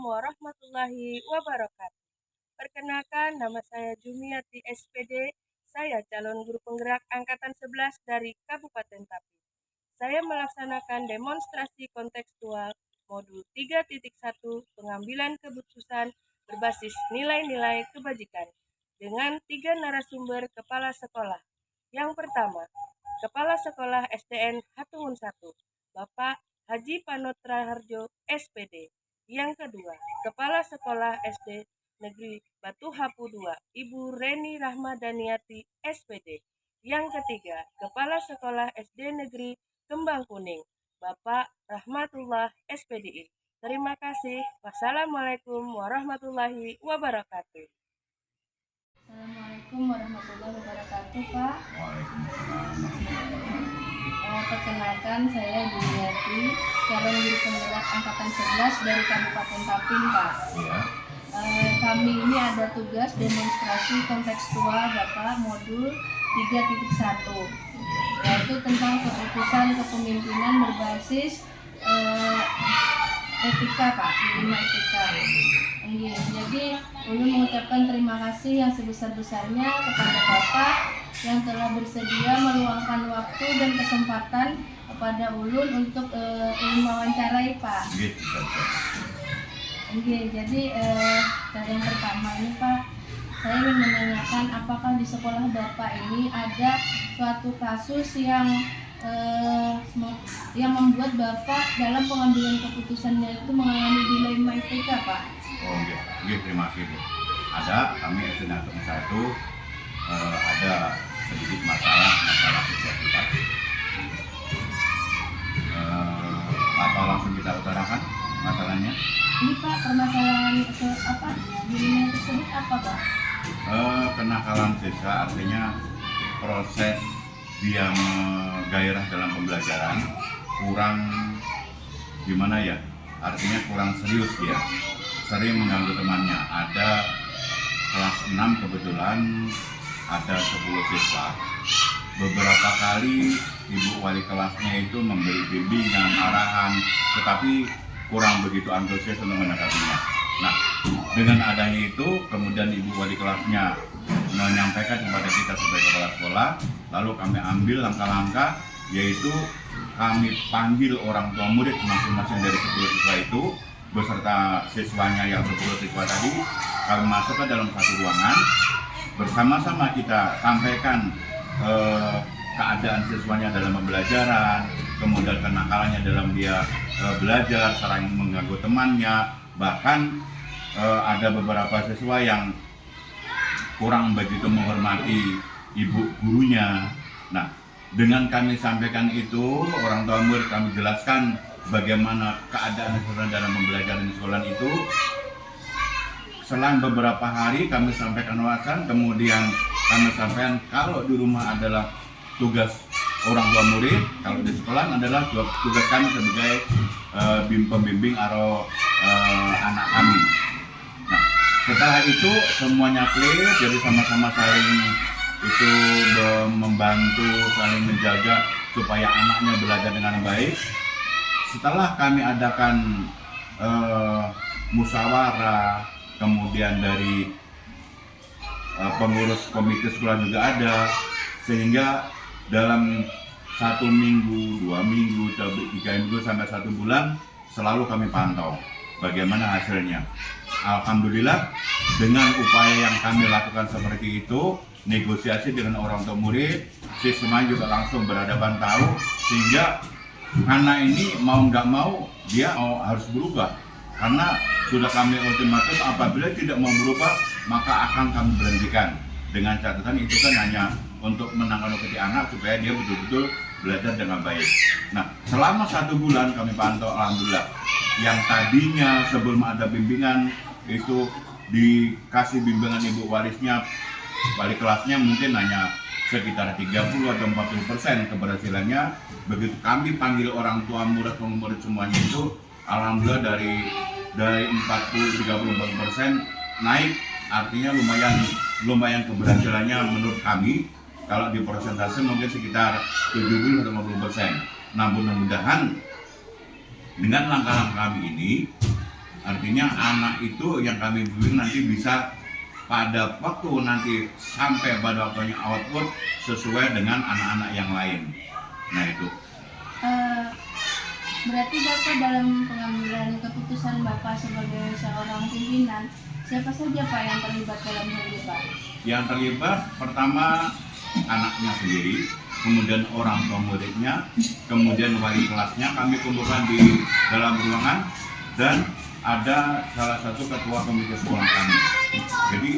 warahmatullahi wabarakatuh. Perkenalkan, nama saya Jumiati SPD. Saya calon guru penggerak angkatan 11 dari Kabupaten Tapin. Saya melaksanakan demonstrasi kontekstual modul 3.1 pengambilan keputusan berbasis nilai-nilai kebajikan dengan 3 narasumber kepala sekolah. Yang pertama, Kepala Sekolah SDN Hatungun 1, Bapak Haji Panotra Harjo, SPD. Yang kedua, Kepala Sekolah SD Negeri Batu Hapu 2, Ibu Reni Rahmadaniati, SPD. Yang ketiga, Kepala Sekolah SD Negeri Kembang Kuning, Bapak Rahmatullah, SPDI. Terima kasih. Wassalamualaikum warahmatullahi wabarakatuh. Assalamualaikum warahmatullahi wabarakatuh, Pak. Waalaikumsalam. Perkenalkan, saya Jumiati, calon guru penggerak angkatan 11 dari Kabupaten Tapin, Pak. Ya. Kami ini ada tugas demonstrasi kontekstual Bapak modul 3.1, yaitu tentang keputusan kepemimpinan berbasis etika, Pak, 5 etika. Jadi ulun mengucapkan terima kasih yang sebesar-besarnya kepada Bapak yang telah bersedia meluangkan waktu dan kesempatan kepada ulun untuk mewawancarai, Pak. Jadi yang pertama ini, Pak, saya ingin menanyakan apakah di sekolah Bapak ini ada suatu kasus yang membuat Bapak dalam pengambilan keputusannya itu mengalami dilema etika, Pak? Oh iya, terima kasih Bu. Ada, kami SD Hatungun 1 ada sedikit masalah sosial kita. Apa langsung kita utarakan masalahnya? Ini, Pak, permasalahan dilema tersebut apa, Pak? Kenakalan siswa artinya proses dia gairah dalam pembelajaran kurang gimana ya, artinya kurang serius dia, sering mengganggu temannya. Ada kelas 6 kebetulan ada 10 siswa. Beberapa kali ibu wali kelasnya itu memberi bimbingan, arahan, tetapi kurang begitu antusias untuk menanggapinya. Nah, dengan adanya itu, kemudian ibu wali kelasnya menyampaikan kepada kita sebagai kepala sekolah, lalu kami ambil langkah-langkah, yaitu kami panggil orang tua murid masing-masing dari 10 siswa itu, beserta siswanya yang 10 siswa tadi, kami masukkan dalam satu ruangan, bersama-sama kita sampaikan keadaan siswanya dalam pembelajaran, kemudian kenakalannya dalam dia belajar, sering mengganggu temannya, bahkan ada beberapa siswa yang kurang begitu menghormati ibu gurunya. Nah, dengan kami sampaikan itu, orang tua murid kami jelaskan bagaimana keadaan siswa dalam pembelajaran di sekolah itu. Selang beberapa hari kami sampaikan wawasan, kemudian kami sampaikan kalau di rumah adalah tugas orang tua murid, kalau di sekolah adalah tugas kami sebagai pembimbing atau anak kami. Nah, setelah itu semuanya clear, jadi sama-sama saling itu membantu, saling menjaga supaya anaknya belajar dengan baik. Setelah kami adakan musyawarah, kemudian dari pengurus komite sekolah juga ada, sehingga dalam 1 minggu, 2 minggu, 3 minggu sampai 1 bulan selalu kami pantau bagaimana hasilnya. Alhamdulillah, dengan upaya yang kami lakukan seperti itu, negosiasi dengan orang tua murid, siswa juga langsung berhadapan tahu, sehingga anak ini mau nggak mau dia harus berubah, karena sudah kami ultimatum apabila tidak mau berubah maka akan kami berhentikan. Dengan catatan itu kan hanya untuk menangani anak supaya dia betul-betul belajar dengan baik. Nah, selama 1 bulan kami pantau, alhamdulillah, yang tadinya sebelum ada bimbingan itu dikasih bimbingan ibu walisnya, wali kelasnya mungkin hanya sekitar 30 atau 40% keberhasilannya. Begitu kami panggil orang tua murid semuanya itu, alhamdulillah dari 40-30% naik, artinya lumayan keberhasilannya menurut kami. Kalau di persentase mungkin sekitar 70 atau 50%. Nah, mudah-mudahan dengan langkah-langkah kami ini Artinya anak itu yang kami bimbing nanti bisa pada waktu nanti sampai pada waktunya output sesuai dengan anak-anak yang lain. Nah itu. Eh, Berarti Bapak dalam pengambilan keputusan Bapak sebagai seorang pimpinan, siapa saja Pak yang terlibat dalam hal ini Pak? Yang terlibat pertama anaknya sendiri, kemudian orang tua muridnya, kemudian wali kelasnya kami kumpulkan di dalam ruangan, dan ada salah satu ketua komite sekolah kami. Jadi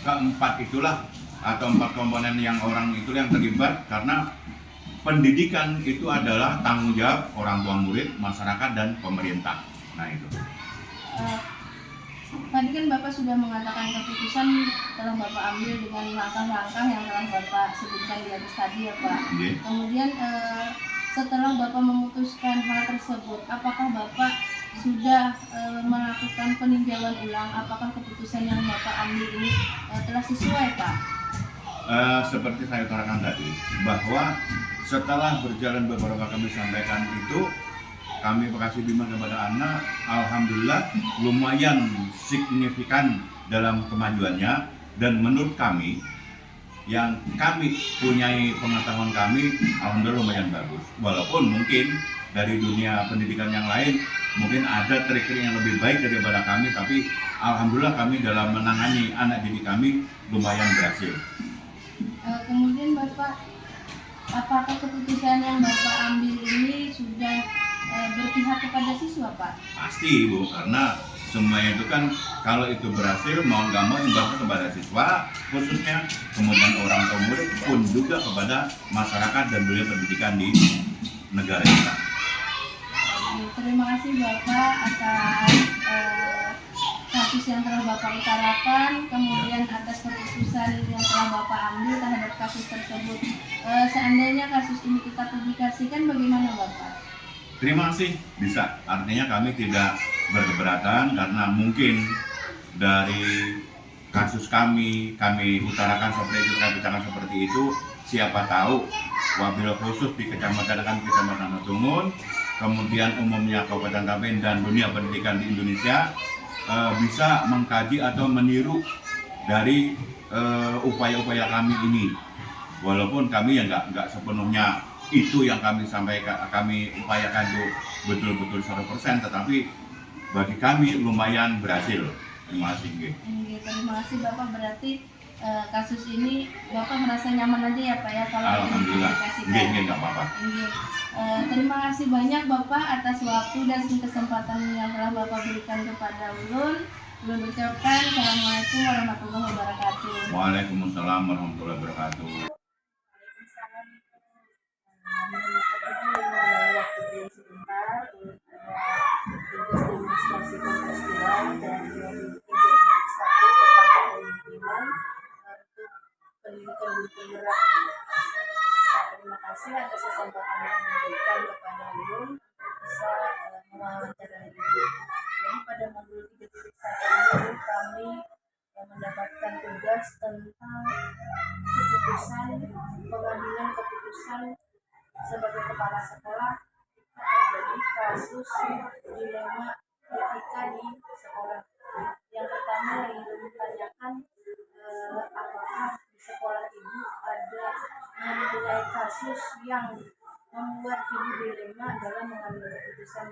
keempat itulah atau empat komponen yang orang itu yang terlibat, karena pendidikan itu adalah tanggung jawab orang tua murid, masyarakat, dan pemerintah. Nah itu. Eh, Tadi kan Bapak sudah mengatakan keputusan telah Bapak ambil dengan langkah-langkah yang telah Bapak sebutkan di atas tadi ya Pak. Oke. Kemudian setelah Bapak memutuskan hal tersebut, apakah Bapak sudah melakukan peninjauan ulang apakah keputusan yang Bapak ambil ini telah sesuai Pak? Seperti saya utarakan tadi, bahwa setelah berjalan beberapa kami sampaikan itu, kami kasih bimbang kepada anak, alhamdulillah lumayan signifikan dalam kemajuannya, dan menurut kami yang kami punyai pengetahuan kami, alhamdulillah lumayan bagus. Walaupun mungkin dari dunia pendidikan yang lain mungkin ada trik-trik yang lebih baik daripada kami, tapi alhamdulillah kami dalam menangani anak didik kami lumayan berhasil. Kemudian Bapak, apakah keputusan yang Bapak ambil ini sudah berpihak kepada siswa Pak? Pasti Bu, karena semuanya itu kan kalau itu berhasil mau nggak mau imbasnya kepada siswa khususnya, kemudian orang tua murid pun juga kepada masyarakat dan dunia pendidikan di negara kita. Terima kasih Bapak atas kasus yang telah Bapak utarakan, kemudian atas keputusan yang telah Bapak ambil terhadap kasus tersebut. Seandainya kasus ini kita publikasikan, bagaimana Bapak? Terima kasih, bisa. Artinya kami tidak berkeberatan karena mungkin dari kasus kami utarakan seperti itu, kami bicarakan seperti itu. Siapa tahu wabil khusus di kecamatan Tungun, kemudian umumnya Kabupaten Tapen dan dunia pendidikan di Indonesia bisa mengkaji atau meniru dari upaya-upaya kami ini. Walaupun kami ya nggak sepenuhnya itu yang kami sampaikan, kami upayakan itu betul-betul 100%, tetapi bagi kami lumayan berhasil. Terima kasih. Terima kasih Bapak, berarti kasus ini Bapak merasa nyaman aja ya Pak ya kalau alhamdulillah. Nggih, nggak apa-apa. Terima kasih banyak Bapak atas waktu dan kesempatan yang telah Bapak berikan kepada Ulun. Ulun ucapkan Assalamualaikum warahmatullahi wabarakatuh. Waalaikumsalam warahmatullahi wabarakatuh. Waktu sebentar, tugas demonstrasi kontekstual dan yang satu tentang kepemimpinan untuk pendidikan guru penggerak. Terima kasih atas kesempatan yang diberikan kepada Ulun bisa mewawancarai Ibu. Jadi pada modul 3.1 ini kami mendapatkan tugas tentang keputusan, pengambilan keputusan sebagai kepala sekolah terjadi kasus dilema etika di sekolah. Yang pertama yang ingin ditanyakan, apakah di sekolah ibu ada mempunyai kasus yang membuat ibu dilema dalam mengambil keputusan.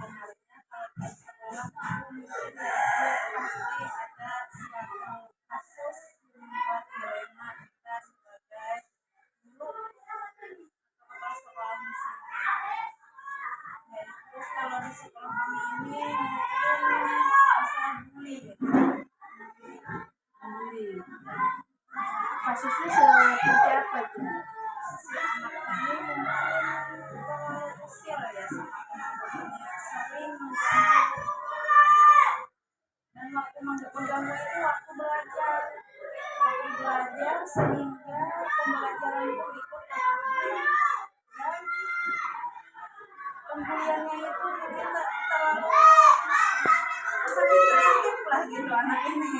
Sebenarnya kalau di sekolah pasti ada suatu kasus yang membuat dilema kita sebagai guru kepala sekolah di sini. Yaitu kalau di sekolah kami ini mungkin masalah bully. Kasusnya seperti apa itu? Si anak ini mungkin usia lah ya, sama teman-temannya sering mengganggu. Dan waktu mengganggu itu waktu belajar sehingga pembelajaran itu ikut terhambat. Dan pembuliannya itu mungkin terlalu sangat kreatif lah gitu anak ini.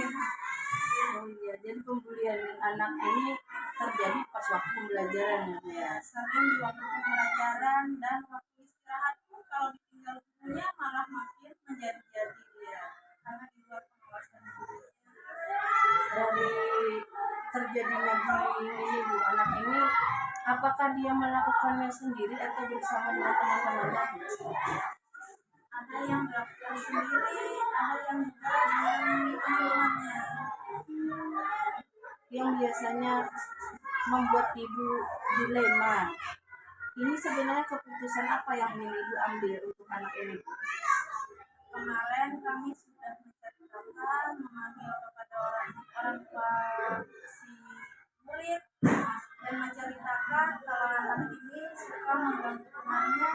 Oh iya, jadi pembulian anak ini terjadi pas waktu pembelajaran ya. Sering di waktu pembelajaran dan waktu istirahat pun kalau ditinggal gurunya malah makin menjadi terjadinya bullying ini Bu, anak ini apakah dia melakukannya sendiri atau bersama dengan teman-temannya Bu? Ada yang melakukan sendiri, ada yang juga dengan teman-temannya yang biasanya membuat ibu dilema. Ini sebenarnya keputusan apa yang ingin ibu ambil untuk anak ini? Kemarin kami sudah menceritakan, memanggil kepada orang tua si murid dan menceritakan kalau anak ini suka mengganggu temannya,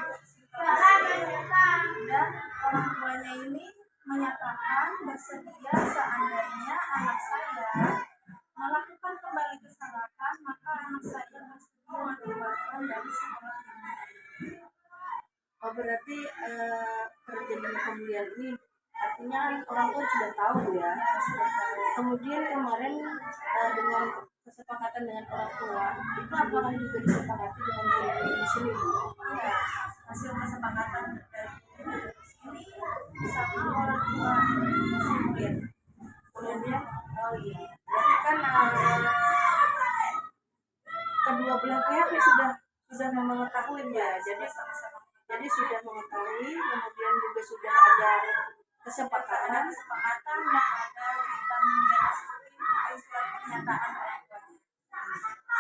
dan orang tuanya ini menyatakan bersedia seandainya anak saya melakukan kembali kesalahan, maka anak saya bersedia dikeluarkan dari sekolah ini. Oh, berarti terjadinya pembulian ini artinya orang tua sudah tahu ya. Kemudian kemarin dengan kesepakatan dengan orang tua itu apakah juga disepakati dengan guru di sini? Ya, hasil kesepakatan dari sini sama orang tua murid. Kemudian oh iya, berarti kan kedua belah pihak ya sudah mengetahui ya, jadi sudah mengetahui, kemudian juga sudah ada kesepakatan dan ada hitam di atas putih surat pernyataan orang tuanya.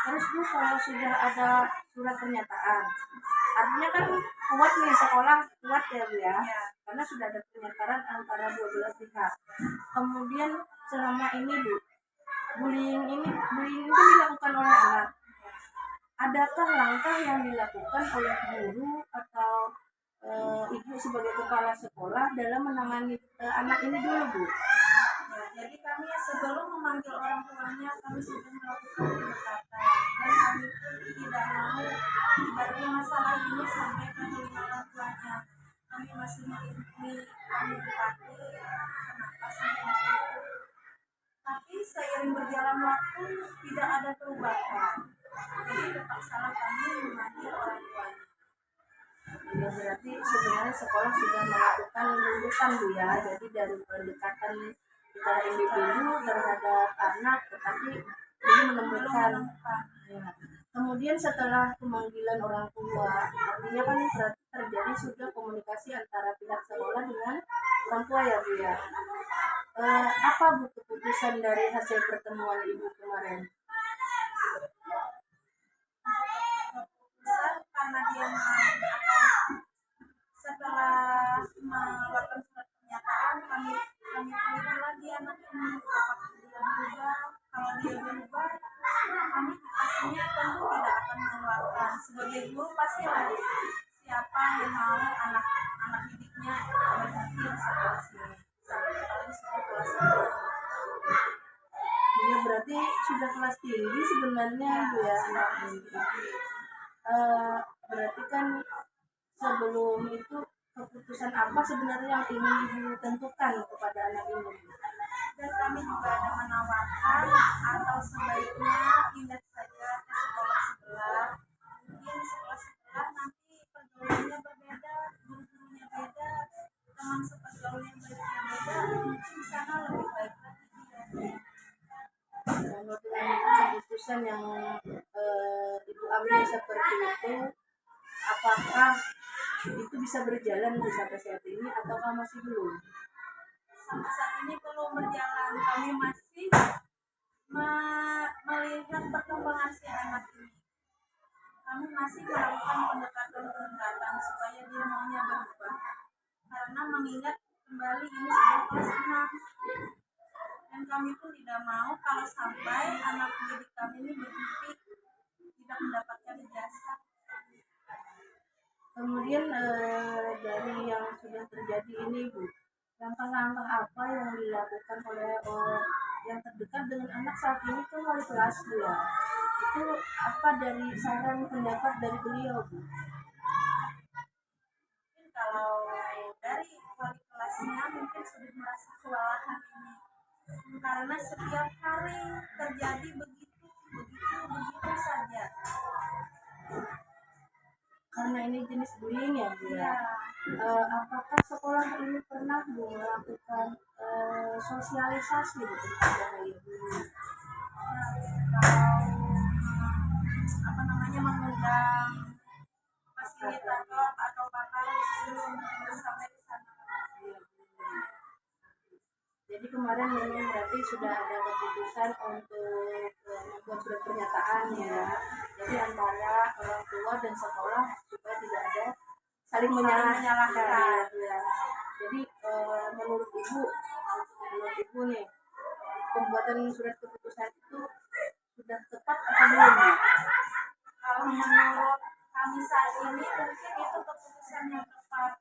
Terus Bu, kalau sudah ada surat pernyataan, artinya kan kuat nih sekolah, kuat ya Bu ya, karena sudah ada pernyataan antara dua belah pihak. Kemudian selama ini Bu, bullying itu dilakukan oleh anak. Adakah langkah yang dilakukan oleh guru atau ibu sebagai kepala sekolah dalam menangani anak ini dulu Bu? Ya, jadi kami sebelum memanggil orang tuanya kami sudah melakukan pendekatan dan kami pun tidak mau ibaratnya masalah ini sampai ke telinga orang tuanya. Kami masih melindungi, kami berhati, kenapa sampai itu. Tapi seiring berjalan waktu tidak ada perubahan. Jadi terpaksalah kami memanggil orang tuanya. Ya, berarti sebenarnya sekolah sudah melakukan lulusan Bu ya. Jadi dari pendekatan secara individu terhadap anak, tetapi ini menemukan. Ya. Kemudian setelah pemanggilan orang tua, artinya kan berarti terjadi sudah komunikasi antara pihak sekolah dengan orang tua ya Bu ya. Apa Bu keputusan dari hasil pertemuan Ibu kemarin? Keputusan karena dia setelah mengeluarkan surat pernyataan kami teliti lagi anak ini apakah dia berubah. Kalau dia berubah, kami pastinya tentu tidak akan mengeluarkan. Sebagai guru pastilah siapa yang mau anak didiknya berhenti di sekolah sini. Apalagi sudah kelas tinggi. Ya berarti sudah kelas tinggi sebenarnya Bu ya anak ini. Berarti kan sebelum itu keputusan apa sebenarnya yang ingin Ibu tentukan kepada anak ini? Dan kami juga ada menawarkan atau sebaiknya pindah saja ke sekolah sebelah. Mungkin sekolah sebelah nanti pergaulannya berbeda, guru-gurunya beda, teman sepergaulan yang beda, mungkin di sana lebih baik lagi dia. Kalau dengan keputusan yang Ibu ambil seperti itu, apakah itu bisa berjalan sampai saat ini ataukah masih belum? Sampai saat ini belum berjalan. Kami masih melihat perkembangan si anak ini. Kami masih melakukan pendekatan supaya dia maunya berubah. Karena mengingat kembali ini sudah kelas 6. Dan kami pun tidak mau kalau sampai anak didik kami ini berhenti tidak mendapatkan ijazah. Kemudian dari yang sudah terjadi ini Bu, langkah-langkah apa yang dilakukan oleh yang terdekat dengan anak saat ini kan wali kelas Bu ya? Itu apa dari saran pendapat dari beliau Bu? Mungkin kalau dari wali kelasnya mungkin sudah merasa kewalahan ini. Karena setiap hari terjadi begitu saja. Karena ini jenis bullying ya Bu ya. Apakah sekolah ini pernah melakukan sosialisasi tentang bahaya bullying? mengundang fasilitator atau pakar sebelum sampai ke sana. Jadi kemarin memang berarti sudah ada keputusan untuk membuat surat pernyataan ya. Jadi antara orang tua dan sekolah supaya tidak ada saling menyalahkan. Ya. Jadi menurut ibu nih pembuatan surat keputusan itu sudah tepat atau belum? Kalau menurut kami saat ini mungkin itu keputusan yang tepat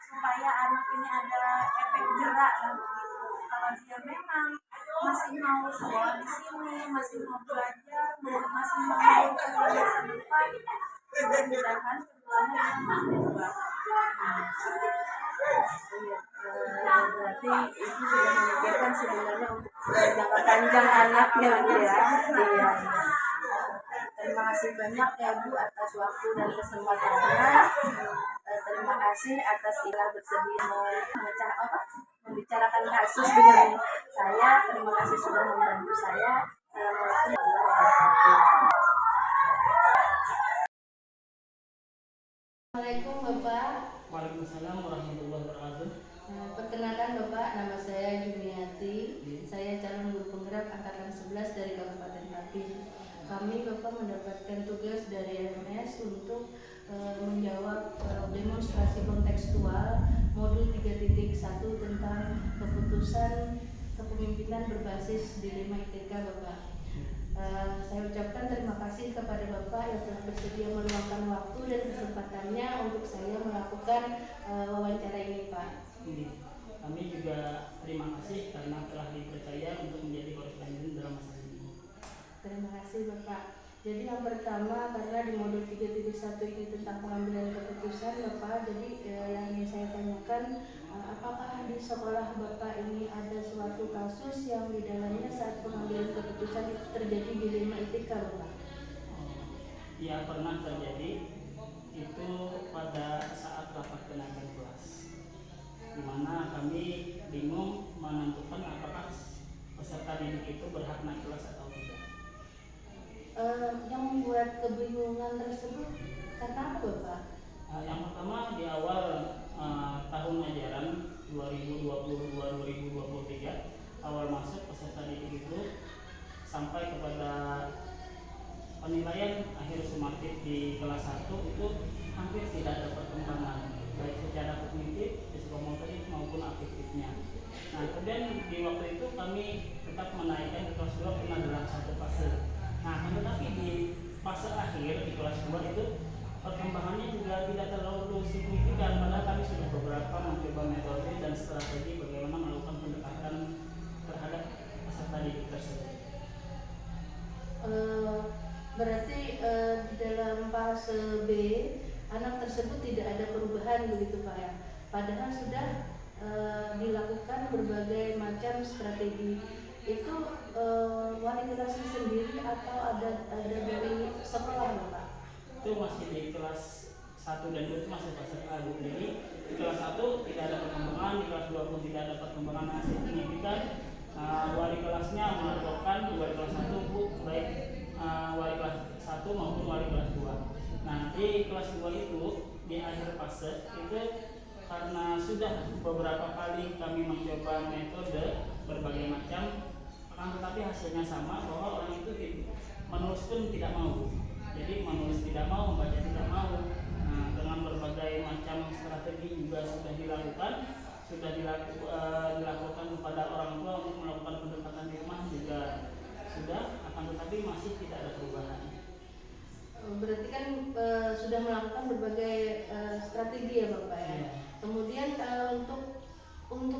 supaya anak ini ada efek jerak lah begitu. Kalau dia memang masih mau sekolah di sini, masih mau belajar, masih mau coba masa depan, mudah-mudahan kedepannya dia mau berubah. Berarti ibu sudah memikirkan sebenarnya untuk jangka panjang anaknya ya. Iya. Terima kasih banyak ya Bu atas waktu dan kesempatannya. Terima kasih atas Ila bersedia membicarakan kasus dengan saya. Terima kasih sudah membantu saya. Assalamualaikum warahmatullahi wabarakatuh. Assalamualaikum Bapak. Waalaikumsalam warahmatullahi wabarakatuh. Perkenalkan Bapak, nama saya Jumiati. Saya calon guru penggerak angkatan 11 dari Kabupaten Tapin. Kami Bapak mendapatkan tugas dari LMS untuk menjawab demonstrasi kontekstual modul 3.1 tentang keputusan kepemimpinan berbasis dilema ITK Bapak. Saya ucapkan terima kasih kepada Bapak yang telah bersedia meluangkan waktu dan kesempatannya untuk saya melakukan wawancara ini Pak. Kami juga terima kasih karena telah dipercaya untuk menjadi koresponden dalam masalah ini. Terima kasih Bapak. Jadi yang pertama karena di modul 3.1 ini tentang pengambilan keputusan Bapak, jadi yang ingin saya tanyakan apakah di sekolah Bapak ini ada suatu kasus yang di dalamnya saat pengambilan keputusan itu terjadi dilema etika Bapak? Ya pernah terjadi itu pada saat rapat kenaikan kelas, di mana kami bingung menentukan apakah peserta didik itu berhak naik kelas atau tidak. Yang membuat kebingungan tersebut karena apa Bapak? Yang pertama di awal tahun ajaran 2022-2023 awal masuk peserta didik itu sampai kepada penilaian akhir sumatif di kelas 1 itu hampir tidak ada perkembangan baik secara kognitif, psikomotorik maupun afektifnya. Nah kemudian di waktu itu kami tetap menaikkan ke kelas 2 karena dalam satu fase. Nah tetapi di fase akhir di kelas 2 itu perkembangannya juga tidak terlalu signifikan, padahal kami sudah beberapa mencoba metode dan strategi bagaimana melakukan pendekatan terhadap peserta didik tersebut. Berarti di dalam fase B anak tersebut tidak ada perubahan begitu Pak ya? Padahal sudah dilakukan berbagai macam strategi. Itu wali kelasnya sendiri atau ada dari sekolah Pak? Itu masih di kelas 1 dan 2 itu masih fase A. Jadi di kelas 1 tidak ada perkembangan, di kelas 2 pun tidak ada perkembangan yang signifikan. Wali kelasnya melaporkan wali kelas 1 Bu, baik wali kelas 1 maupun wali kelas 2. Nah di kelas 2 itu di akhir fase itu karena sudah beberapa kali kami mencoba metode berbagai macam, akan tetapi hasilnya sama bahwa orang itu menulis pun tidak mau. Jadi menulis tidak mau, membaca tidak mau. Nah, dengan berbagai macam strategi juga sudah dilakukan, dilakukan kepada orang tua untuk melakukan pendekatan di rumah juga sudah, akan tetapi masih tidak ada perubahan. Berarti kan sudah melakukan berbagai strategi ya Bapak ya. Ya. Kemudian untuk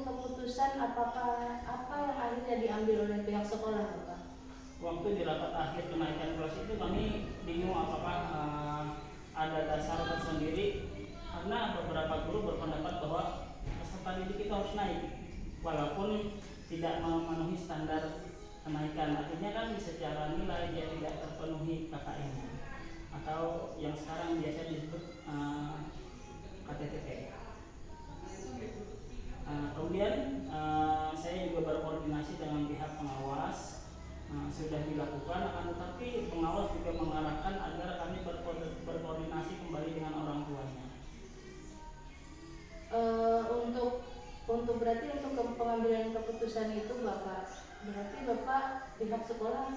keputusan apa yang akhirnya diambil oleh pihak sekolah Bapak? Waktu di rapat akhir kenaikan kelas itu kami bingung apakah ada dasar tersendiri, karena beberapa guru berpendapat bahwa peserta didik itu harus naik walaupun tidak memenuhi standar kenaikan. Artinya kan secara nilai dia tidak terpenuhi KKM atau yang sekarang biasa disebut KTTP. Kemudian saya juga berkoordinasi dengan pihak pengawas sudah dilakukan, akan tetapi pengawas juga mengarahkan agar kami berkoordinasi kembali dengan orang tuanya. Untuk berarti untuk pengambilan keputusan itu Bapak, berarti Bapak pihak sekolah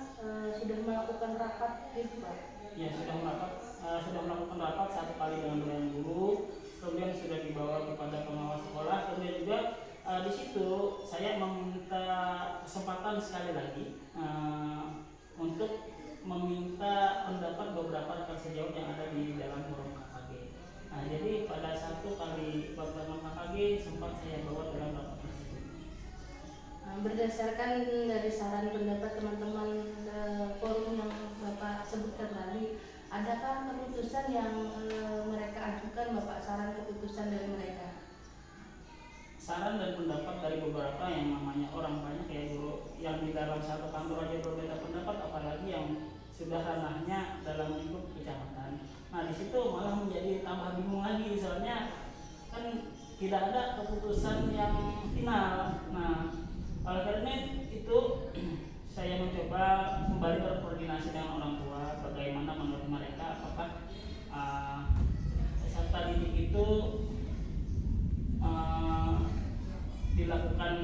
sudah melakukan rapat gitu Pak? Ya, sudah melakukan rapat 1 kali dengan dewan guru, kemudian sudah dibawa kepada pengawas sekolah, kemudian juga di situ saya meminta kesempatan sekali lagi untuk meminta pendapat beberapa rekan sejawat yang ada di dalam forum KKG. Nah, jadi pada 1 kali pertemuan KKG sempat saya bawa dalam rapat tersebut. Berdasarkan dari saran pendapat teman-teman forum yang Bapak sebutkan tadi, adakah keputusan yang mereka ajukan Bapak, saran keputusan dari mereka? Saran dan pendapat dari beberapa yang namanya orang banyak ya guru, yang di dalam satu kantor aja berbeda pendapat, apalagi yang sudah ranahnya dalam lingkup kecamatan. Nah, di situ malah menjadi tambah bingung lagi, soalnya kan tidak ada keputusan yang final. Nah, oleh karena itu saya mencoba kembali berkoordinasi dengan orang tua, bagaimana menurut mereka, apakah peserta didik itu dilakukan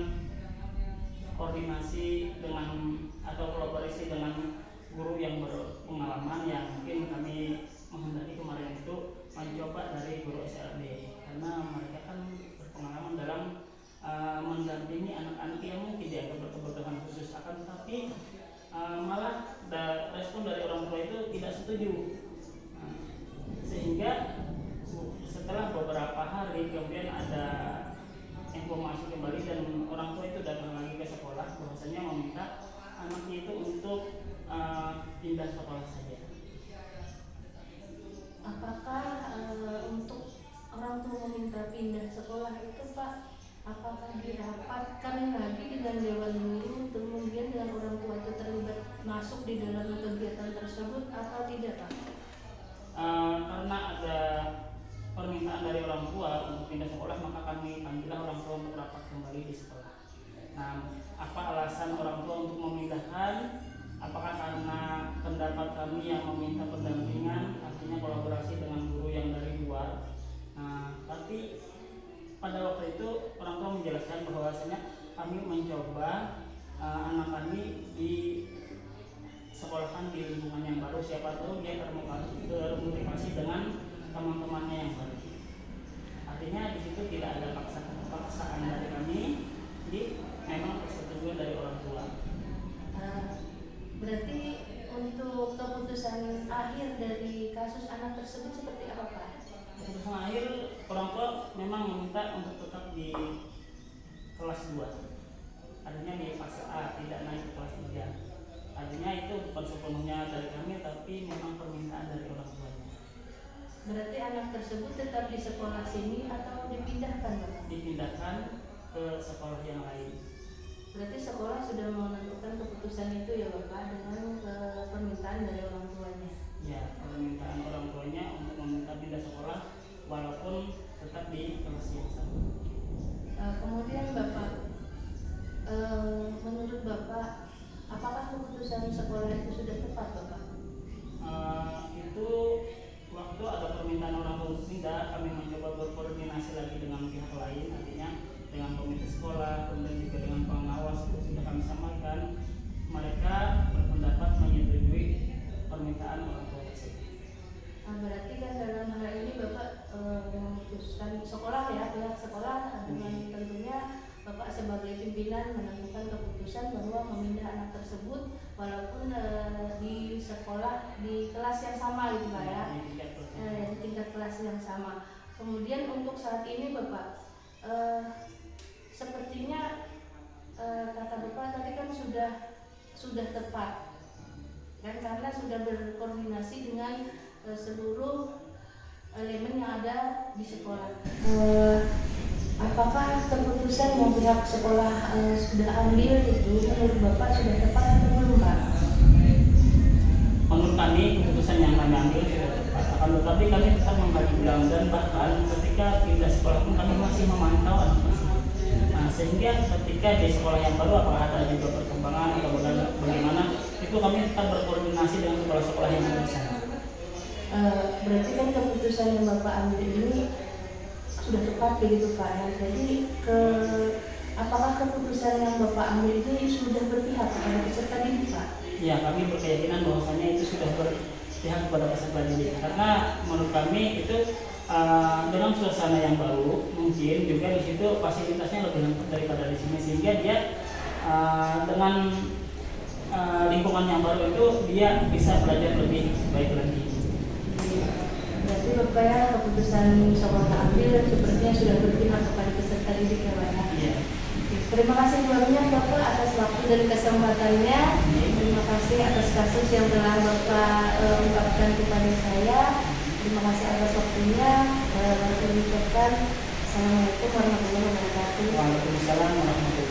koordinasi dengan atau kolaborasi dengan guru yang berpengalaman, yang mungkin kami menghendaki kemarin itu mencoba dari guru SLD, karena mereka kan berpengalaman dalam mendampingi anak-anak yang mungkin dianggap berkebutuhan khusus, akan tetapi malah respon dari orang tua itu tidak setuju. Sehingga setelah beberapa hari kemudian ada informasi kembali dan orang tua itu datang lagi ke sekolah bahwasanya meminta anaknya itu untuk pindah sekolah saja. Apakah untuk orang tua meminta pindah sekolah itu Pak, apakah dirapatkan lagi dengan dewan guru, kemudian dengan orang tua itu terlibat masuk di dalam kegiatan tersebut atau tidak Pak? Karena ada permintaan dari orang tua untuk pindah sekolah, maka kami panggillah orang tua untuk rapat kembali di sekolah. Nah, apa alasan orang tua untuk memindahkan? Apakah karena pendapat kami yang meminta pendampingan, artinya kolaborasi dengan guru yang dari luar? Nah, tapi pada waktu itu orang tua menjelaskan bahwasanya kami mencoba anak kami di sekolahkan di lingkungan yang baru, siapa tahu dia termotivasi dengan teman-temannya yang baru. Artinya di situ tidak ada paksaan dari kami, jadi memang persetujuan dari orang tua. Berarti untuk keputusan akhir dari kasus anak tersebut seperti apa Pak? Keputusan akhir orang tua memang meminta untuk tetap di kelas 2, artinya di fase A, tidak naik ke kelas 3. Artinya itu bukan sepenuhnya dari kami, tapi memang permintaan dari orang tuanya. Berarti anak tersebut tetap di sekolah sini atau dipindahkan Bapak? Dipindahkan ke sekolah yang lain. Berarti sekolah sudah menentukan keputusan itu ya Bapak dengan permintaan dari orang tuanya? Ya, permintaan orang tuanya untuk meminta pindah sekolah walaupun tetap di kelas yang sama. Kemudian Bapak, menurut Bapak, apakah keputusan sekolah itu sudah tepat Bapak? Itu waktu ada permintaan orang tua pindah, kami mencoba berkoordinasi lagi dengan pihak lain, artinya dengan komite sekolah, kemudian juga dengan pengawas, itu sudah kami sampaikan. Mereka berpendapat menyetujui permintaan orang tua tersebut. Berarti kan dalam hal ini Bapak memutuskan sekolah ya, pihak sekolah dengan tentunya Bapak sebagai pimpinan menentukan keputusan bahwa memindah anak tersebut walaupun di sekolah di kelas yang sama gitu Pak ya, di tingkat kelas yang sama. Kemudian untuk saat ini Bapak, sepertinya kata Bapak tadi kan sudah tepat kan, karena sudah berkoordinasi dengan seluruh elemen yang ada di sekolah. Apakah keputusan yang pihak sekolah sudah ambil itu menurut Bapak sudah tepat atau belum Pak? Menurut kami keputusan yang kami ambil sudah tepat, akan tetapi kami tetap mengkaji ulang, dan bahkan ketika pindah sekolah pun kami masih memantau anak tersebut. Nah, sehingga ketika di sekolah yang baru apakah ada juga perkembangan atau bagaimana, itu kami tetap berkoordinasi dengan kepala sekolah yang ada di sana. Berarti kan keputusan yang Bapak ambil ini sudah tepat begitu Pak ya. Jadi apakah keputusan yang Bapak ambil ini sudah berpihak kepada peserta didik Pak? Ya, kami berkeyakinan bahwasanya itu sudah berpihak kepada peserta didik, karena menurut kami itu dengan suasana yang baru, mungkin juga di situ fasilitasnya lebih lengkap daripada di sini, sehingga dia dengan lingkungan yang baru itu dia bisa belajar lebih baik lagi. Berarti Bapak ya keputusan sekolah ambil sepertinya sudah berpihak kepada peserta didik ya Pak ya. Iya. Terima kasih banyak Bapak atas waktu dan kesempatannya. Terima kasih atas kasus yang telah Bapak ungkapkan kepada saya. Terima kasih atas waktunya. Kami ucapkan Assalamualaikum warahmatullahi wabarakatuh. Waalaikumsalam warahmatullahi wabarakatuh.